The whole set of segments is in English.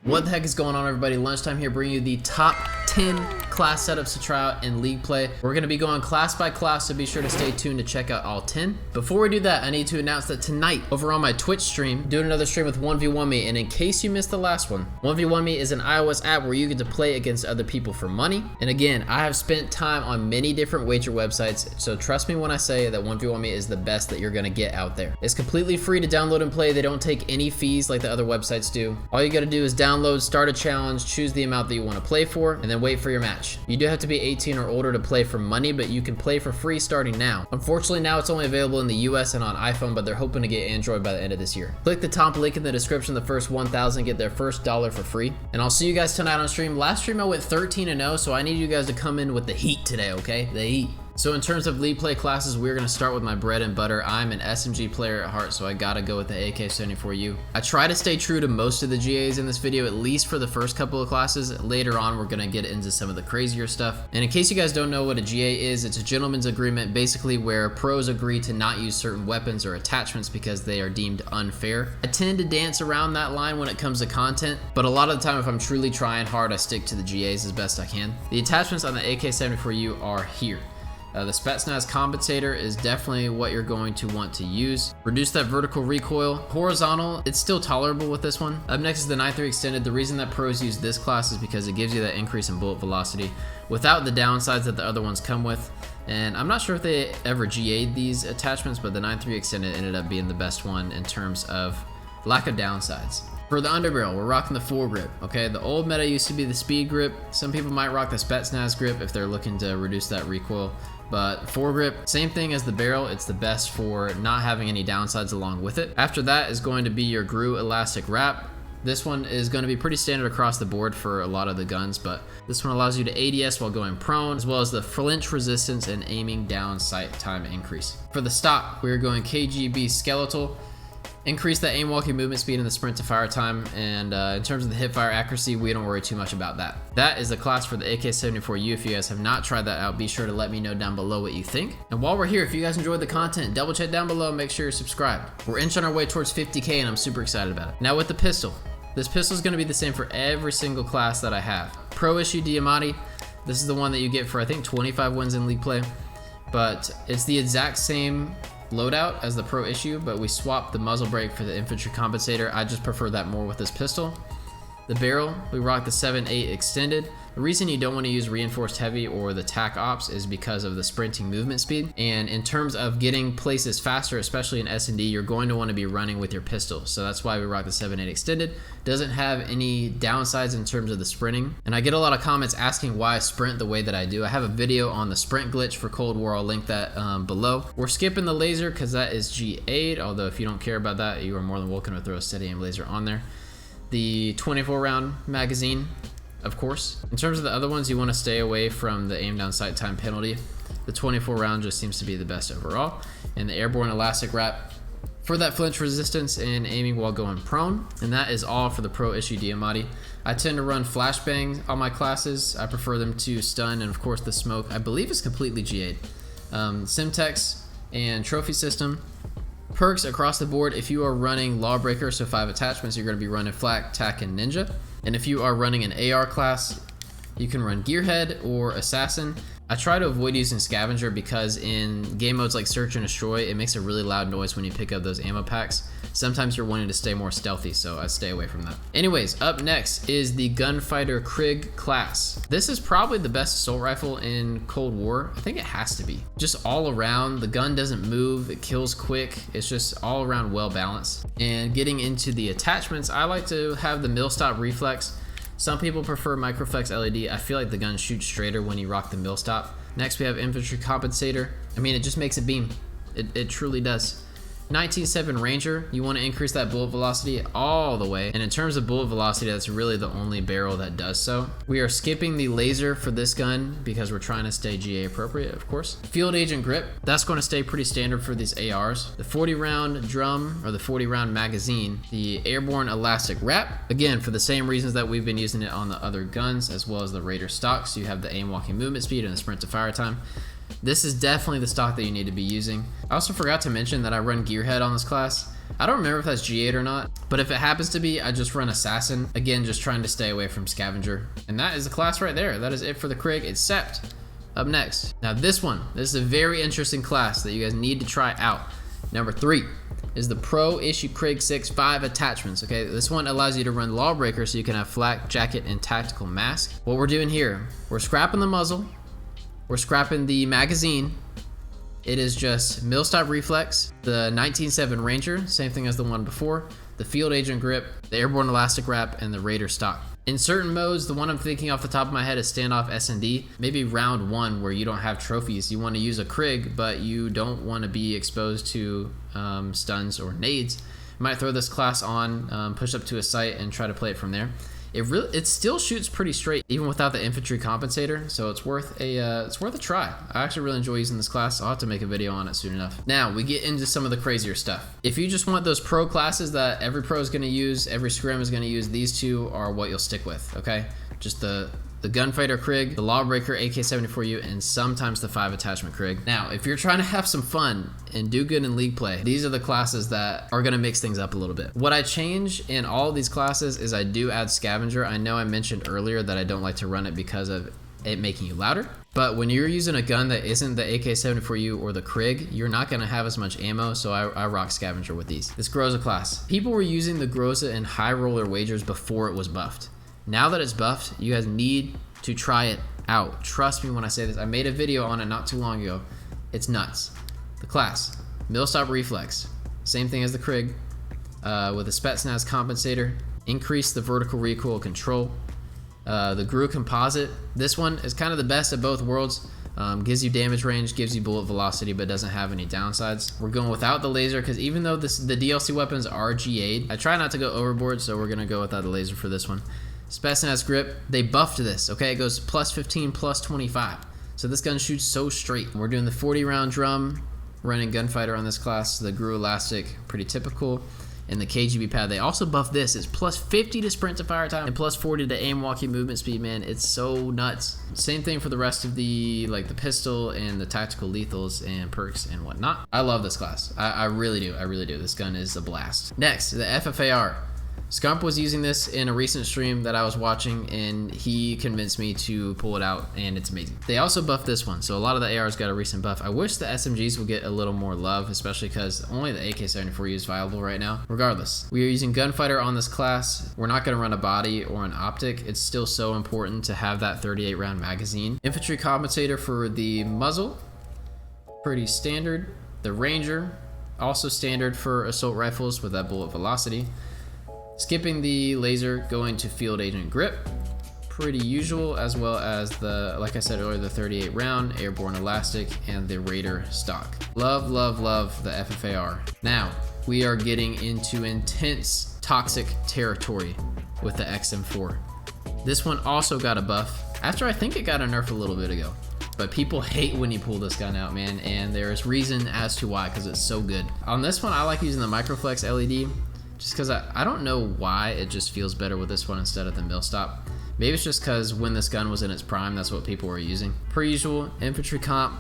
What the heck is going on, everybody? Lunchtime here, bringing you the top 10 class setups to try out in League play. We're going to be going class by class, so be sure to stay tuned to check out all 10. Before we do that, I need to announce that tonight, over on my Twitch stream, doing another stream with 1v1me, and in case you missed the last one, 1v1me is an iOS app where you get to play against other people for money. And again, I have spent time on many different wager websites, so trust me when I say that 1v1me is the best that you're going to get out there. It's completely free to download and play. They don't take any fees like the other websites do. All you got to do is download, start a challenge, choose the amount that you want to play for, and then wait for your match. You do have to be 18 or older to play for money, but you can play for free starting now. Unfortunately, now it's only available in the US and on iPhone, but they're hoping to get Android by the end of this year. Click the top link in the description. The first 1,000 get their first $1 for free. And I'll see you guys tonight on stream. Last stream I went 13-0, so I need you guys to come in with the heat today, okay? The heat. So in terms of League play classes, we're going to start with my bread and butter. I'm an SMG player at heart, so I gotta go with the AK-74U. I try to stay true to most of the GAs in this video, at least for the first couple of classes. Later on, we're going to get into some of the crazier stuff. And in case you guys don't know what a GA is, it's a gentleman's agreement, basically where pros agree to not use certain weapons or attachments because they are deemed unfair. I tend to dance around that line when it comes to content, but a lot of the time, if I'm truly trying hard, I stick to the GAs as best I can. The attachments on the AK-74U are here. The Spetsnaz compensator is definitely what you're going to want to use. Reduce that vertical recoil. Horizontal, it's still tolerable with this one. Up next is the 9.3 extended. The reason that pros use this class is because it gives you that increase in bullet velocity without the downsides that the other ones come with. And I'm not sure if they ever GA'd these attachments, but the 9.3 extended ended up being the best one in terms of lack of downsides. For the underbarrel, we're rocking the foregrip, okay? The old meta used to be the speed grip. Some people might rock the Spetsnaz grip if they're looking to reduce that recoil. But foregrip, same thing as the barrel. It's the best for not having any downsides along with it. After that is going to be your GRU elastic wrap. This one is going to be pretty standard across the board for a lot of the guns, but this one allows you to ADS while going prone, as well as the flinch resistance and aiming down sight time increase. For the stock, we're going KGB skeletal. Increase the aim walking movement speed and the sprint to fire time, and in terms of the hip fire accuracy, we don't worry too much about that. That is the class for the AK-74U. If you guys have not tried that out, be sure to let me know down below what you think. And while we're here, if you guys enjoyed the content, double check down below and make sure you're subscribed. We're inching our way towards 50K and I'm super excited about it. Now with the pistol, this pistol is going to be the same for every single class that I have. Proissue Diamatti, this is the one that you get for I think 25 wins in League play, but it's the exact same loadout as the Proissue, but we swapped the muzzle brake for the infantry compensator. I just prefer that more with this pistol. The barrel, we rock the 7.8 extended. The reason you don't want to use reinforced heavy or the tac ops is because of the sprinting movement speed. And in terms of getting places faster, especially in S&D, you're going to want to be running with your pistol. So that's why we rock the 7.8 extended. Doesn't have any downsides in terms of the sprinting. And I get a lot of comments asking why I sprint the way that I do. I have a video on the sprint glitch for Cold War. I'll link that below. We're skipping the laser because that is G8, although if you don't care about that, you are more than welcome to throw a steady aim laser on there. The 24 round magazine, of course. In terms of the other ones, you want to stay away from the aim down sight time penalty. The 24 round just seems to be the best overall. And the airborne elastic wrap for that flinch resistance and aiming while going prone. And that is all for the Proissue Diamatti. I tend to run flashbang on my classes. I prefer them to stun, and of course the smoke, I believe, is completely GA'd. Simtex and trophy system. Perks across the board, if you are running Lawbreaker, so 5 attachments, you're going to be running Flak, Tac, and Ninja. And if you are running an AR class, you can run Gearhead or Assassin. I try to avoid using Scavenger because in game modes like Search and Destroy, it makes a really loud noise when you pick up those ammo packs. Sometimes you're wanting to stay more stealthy, so I stay away from that. Anyways, up next is the Gunfighter Krig class. This is probably the best assault rifle in Cold War. I think it has to be. Just all around, the gun doesn't move, it kills quick. It's just all around well balanced. And getting into the attachments, I like to have the Millstop Reflex. Some people prefer Microflex LED. I feel like the gun shoots straighter when you rock the Millstop. Next, we have Infantry Compensator. I mean, it just makes it beam. It truly does. 19.7 Ranger, you want to increase that bullet velocity all the way. And in terms of bullet velocity, that's really the only barrel that does so. We are skipping the laser for this gun because we're trying to stay GA appropriate, of course. Field Agent Grip, that's going to stay pretty standard for these ARs. The 40 round drum, or the 40 round magazine. The Airborne Elastic Wrap, again, for the same reasons that we've been using it on the other guns, as well as the Raider stock. So you have the aim walking movement speed and the sprint to fire time. This is definitely the stock that you need to be using. I also forgot to mention that I run Gearhead on this class. I don't remember if that's G8 or not, but if it happens to be, I just run Assassin. Again, just trying to stay away from Scavenger. And that is the class right there. That is it for the Krig, except up next. Now this is a very interesting class that you guys need to try out. Number 3 is the Proissue Krig 6 5 attachments. Okay, this one allows you to run Lawbreaker so you can have flak, jacket, and tactical mask. What we're doing here, we're scrapping the muzzle, we're scrapping the magazine. It is just Millstop Reflex, the 19.7 Ranger, same thing as the one before, the Field Agent Grip, the Airborne Elastic Wrap, and the Raider Stock. In certain modes, the one I'm thinking off the top of my head is Standoff S&D. Maybe round 1 where you don't have trophies. You want to use a Krig, but you don't want to be exposed to stuns or nades. You might throw this class on, push up to a site, and try to play it from there. It still shoots pretty straight, even without the infantry compensator, so it's worth a try. I actually really enjoy using this class. I'll have to make a video on it soon enough. Now we get into some of the crazier stuff. If you just want those pro classes that every pro is going to use, every scrim is going to use, these two are what you'll stick with. Okay, just the Gunfighter Krig, the Lawbreaker AK-74U, and sometimes the 5 attachment Krig. Now, if you're trying to have some fun and do good in league play, these are the classes that are gonna mix things up a little bit. What I change in all of these classes is I do add Scavenger. I know I mentioned earlier that I don't like to run it because of it making you louder. But when you're using a gun that isn't the AK-74U or the Krig, you're not gonna have as much ammo, so I rock Scavenger with these. This Groza class. People were using the Groza in high roller wagers before it was buffed. Now that it's buffed, you guys need to try it out. Trust me when I say this. I made a video on it not too long ago. It's nuts. The class, Millstop Reflex. Same thing as the Krig, with a Spetsnaz compensator. Increase the vertical recoil control. The GRU composite. This one is kind of the best of both worlds. Gives you damage range, gives you bullet velocity, but doesn't have any downsides. We're going without the laser because even though the DLC weapons are G8, I try not to go overboard, so we're gonna go without the laser for this one. Spetsnaz grip, they buffed this, okay? It goes plus 15, plus 25. So this gun shoots so straight. We're doing the 40 round drum, running Gunfighter on this class, the GRU elastic, pretty typical. And the KGB pad, they also buffed this. It's plus 50 to sprint to fire time and plus 40 to aim, walking, movement speed, man. It's so nuts. Same thing for the rest of the pistol and the tactical lethals and perks and whatnot. I love this class. I really do. I really do. This gun is a blast. Next, the FFAR. Scump was using this in a recent stream that I was watching, and he convinced me to pull it out, and it's amazing. They also buffed this one, so a lot of the ARs got a recent buff. I wish the SMGs would get a little more love, especially because only the AK-74U is viable right now. Regardless, we are using Gunfighter on this class. We're not going to run a body or an optic. It's still so important to have that 38 round magazine. Infantry compensator for the muzzle, pretty standard. The Ranger, also standard for assault rifles with that bullet velocity. Skipping the laser, going to Field Agent Grip, pretty usual, as well as the, like I said earlier, the 38 round, Airborne Elastic, and the Raider Stock. Love, love, love the FFAR. Now, we are getting into intense toxic territory with the XM4. This one also got a buff, after I think it got a nerf a little bit ago. But people hate when you pull this gun out, man, and there's reason as to why, because it's so good. On this one, I like using the Microflex LED, just because I don't know why it just feels better with this one instead of the Millstop. Maybe it's just because when this gun was in its prime, that's what people were using. Per usual, infantry comp,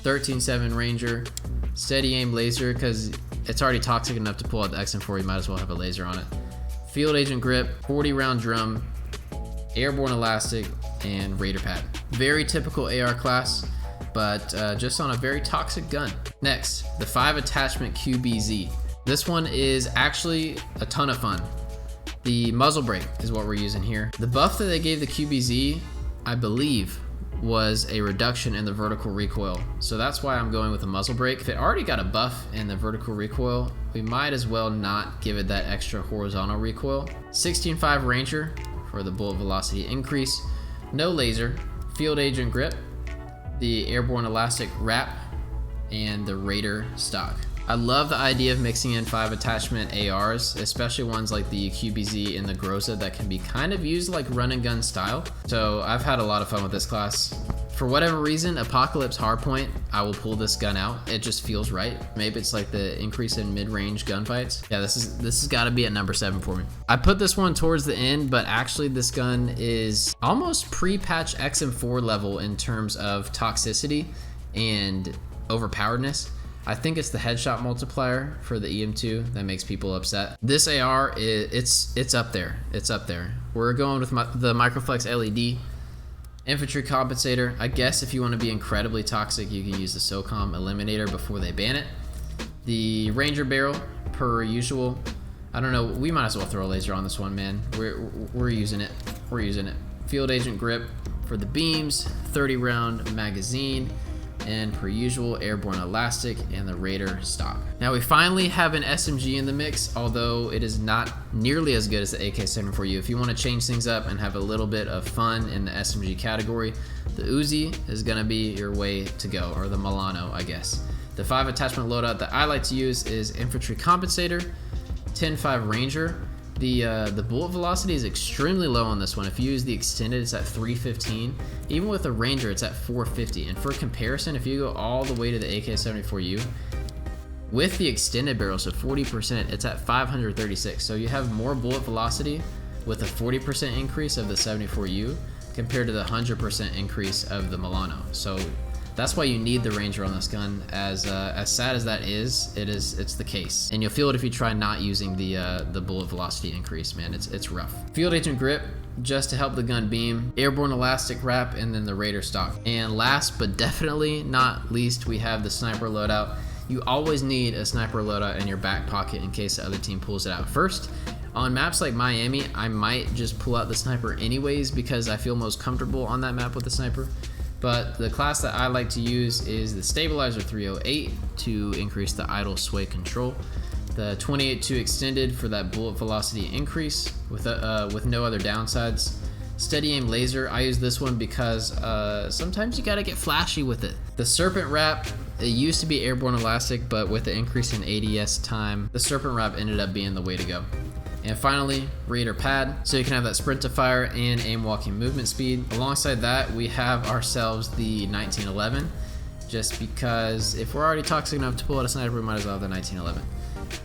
13.7 Ranger, steady aim laser, because it's already toxic enough to pull out the XM4, you might as well have a laser on it. Field Agent Grip, 40 round drum, Airborne Elastic, and Raider Pad. Very typical AR class, but just on a very toxic gun. Next, the 5 attachment QBZ. This one is actually a ton of fun. The muzzle brake is what we're using here. The buff that they gave the QBZ, I believe, was a reduction in the vertical recoil. So that's why I'm going with the muzzle brake. If it already got a buff in the vertical recoil, we might as well not give it that extra horizontal recoil. 16.5 Ranger for the bullet velocity increase. No laser, Field Agent Grip, the Airborne Elastic Wrap, and the Raider Stock. I love the idea of mixing in 5 attachment ARs, especially ones like the QBZ and the Groza that can be kind of used like run and gun style. So I've had a lot of fun with this class. For whatever reason, Apocalypse Hardpoint, I will pull this gun out. It just feels right. Maybe it's like the increase in mid-range gunfights. Yeah, this has got to be at number 7 for me. I put this one towards the end, but actually this gun is almost pre-patch XM4 level in terms of toxicity and overpoweredness. I think it's the headshot multiplier for the EM2 that makes people upset. This AR, it's up there. It's up there. We're going with the Microflex LED. Infantry compensator. I guess if you want to be incredibly toxic, you can use the SOCOM eliminator before they ban it. The Ranger barrel, per usual. I don't know. We might as well throw a laser on this one, man. We're using it. We're using it. Field agent grip for the beams. 30 round magazine. And per usual, airborne elastic and the Raider stock. Now we finally have an SMG in the mix, although it is not nearly as good as the AK-74U. If you want to change things up and have a little bit of fun in the SMG category, the Uzi is going to be your way to go, or the Milano, I guess. The 5 attachment loadout that I like to use is infantry compensator, 10.5 Ranger. The bullet velocity is extremely low on this one. If you use the extended, it's at 315. Even with a Ranger, it's at 450. And for comparison, if you go all the way to the AK-74U, with the extended barrel, so 40%, it's at 536. So you have more bullet velocity with a 40% increase of the 74U compared to the 100% increase of the Milano. So that's why you need the Ranger on this gun. As sad as that is, it's the case. And you'll feel it if you try not using the bullet velocity increase, man. It's rough. Field agent grip, just to help the gun beam. Airborne elastic wrap, and then the Raider stock. And last but definitely not least, we have the sniper loadout. You always need a sniper loadout in your back pocket in case the other team pulls it out first. On maps like Miami, I might just pull out the sniper anyways because I feel most comfortable on that map with the sniper. But the class that I like to use is the Stabilizer 308 to increase the idle sway control. The 28-2 extended for that bullet velocity increase with no other downsides. Steady aim laser, I use this one because sometimes you gotta get flashy with it. The Serpent wrap, it used to be airborne elastic, but with the increase in ADS time, the Serpent wrap ended up being the way to go. And finally, Raider pad, so you can have that sprint to fire and aim walking movement speed. Alongside that, we have ourselves the 1911, just because if we're already toxic enough to pull out a sniper, we might as well have the 1911.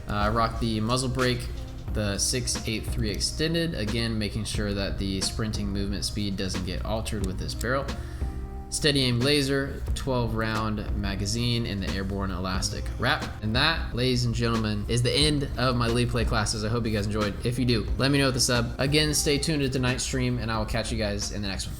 I rock the muzzle brake, the 683 extended, again making sure that the sprinting movement speed doesn't get altered with this barrel. Steady aim laser, 12 round magazine, and the airborne elastic wrap. And that, ladies and gentlemen, is the end of my league play classes. I hope you guys enjoyed. If you do, let me know with a sub. Again, stay tuned to tonight's stream, and I will catch you guys in the next one.